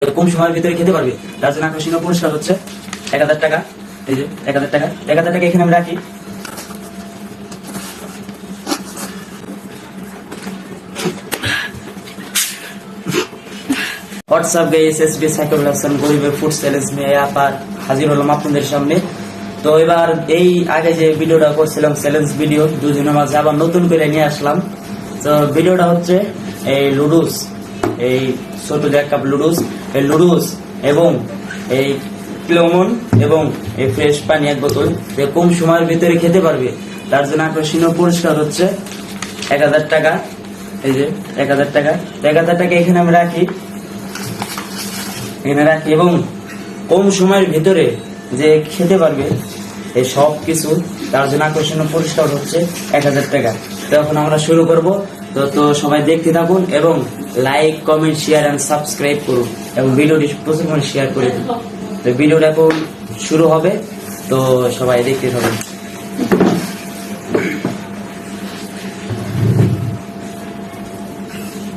কম সময়ের ভিতরে খেতে পারবে তার জন্য আকর্ষণীয় পুরস্কার হচ্ছে 1000 টাকা। এই যে 1000 টাকা, 1000 টাকা এখানে আমি রাখি। হোয়াটসঅ্যাপ গাইস, এসবি সাইকুল হাসান গরিবের ফুড চ্যালেঞ্জ নিয়ে আবার হাজির হলাম আপনাদের সামনে। তো এবার এই আগে যে ভিডিওটা করছিলাম চ্যালেঞ্জ ভিডিও, দুদিনের মাঝে আবার নতুন করে নিয়ে আসলাম। তো ভিডিওটা হচ্ছে এই লুডুস, এই ছোট 1 কাপ লুডুস, এই লুডুস এবং এই লেমন এবং এই ফ্রেশ পানি 1 বোতল কম সময়ের ভিতরে খেতে পারবে তার জন্য আকর্ষণীয় পুরস্কার হচ্ছে 1000 টাকা। এই যে 1000 টাকা, 1000 টাকা এখানে আমি রাখি, এবং কম সময়ের ভিতরে যে খেতে পারবে এই সব কিছু তার জন্য আকর্ষণীয় পুরস্কার হচ্ছে 1000 টাকা। তো এখন আমরা শুরু করব। তো সবাই দেখতে থাকুন এবং like, comment, share and subscribe করুন এবং ভিডিওটি প্রচুর পরিমাণে শেয়ার করে দিন। তো ভিডিওটা এখন শুরু হবে, তো সবাই দেখতে থাকুন।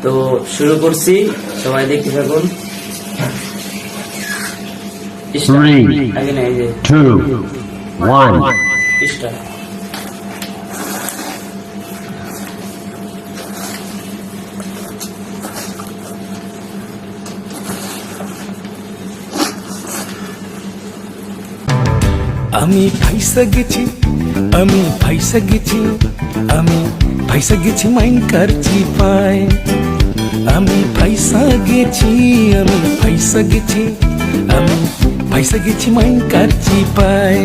তো শুরু করছি, সবাই দেখতে থাকুন। 3, 2, 1. স্টার্ট। আমি ফাইসা গেছি, আমি ফাইসা গেছি, আমি ফাইসা গেছি মাইনকার চিপায়। আমি ফাইসা গেছি, আমি ফাইসা গেছি, আমি ফাইসা গেছি মাইনকার চিপায়।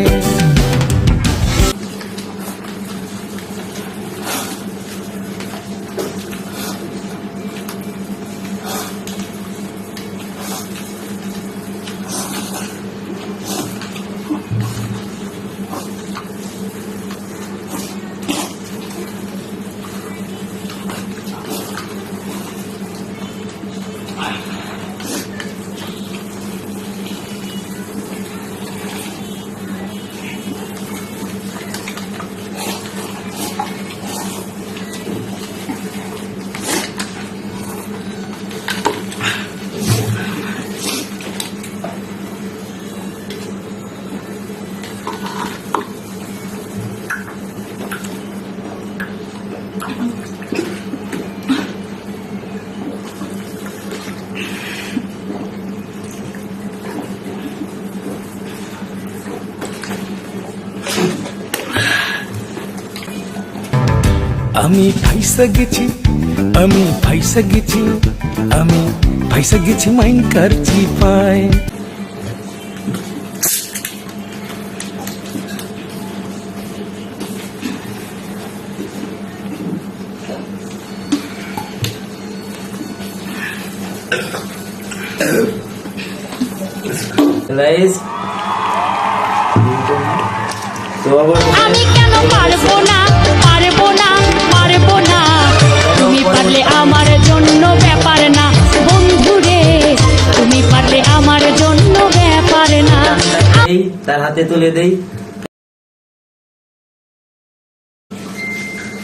আমি ফাইসা গেছি, আমি ফাইসা গেছি, আমি ফাইসা গেছি মাইনকার চিপায়। আমি কেন পারবো না, পারবো না, পারবো না, তুমি পারলে আমার জন্য ব্যাপার না বন্ধুরে, তুমি পারলে আমার জন্য ব্যাপার না। তার হাতে তুলে দেই,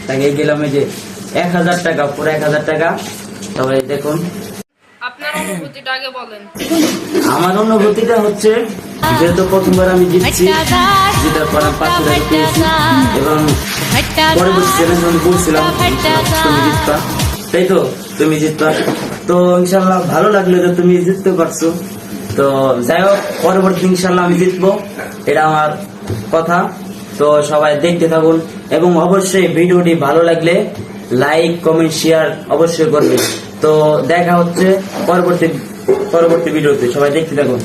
তাকে গেলাম এই যে 1000 টাকা, পুরো 1000 টাকা। তবে দেখুন আপনার অনুভূতিটা আগে বলেন। আমার অনুভূতিটা হচ্ছে, যেহেতু প্রথমবার আমি জিতছি, জেতার পর আমি 500 টাকা পেয়েছি এবং পরবর্তী চ্যালেঞ্জ আমি বলছিলাম তুমি জিতবা, তাই তো তুমি জিতবা। তো ইনশাল্লাহ ভালো লাগলো যে তুমি জিততে পারছো। তো যাই হোক, পরবর্তী ইনশাল্লাহ আমি জিতবো, এটা আমার কথা। তো সবাই দেখতে থাকুন এবং অবশ্যই ভিডিওটি ভালো লাগলে লাইক, কমেন্ট, শেয়ার অবশ্যই করবে। তো দেখা হচ্ছে পরবর্তী ভিডিওতে, সবাই দেখতে থাকুন।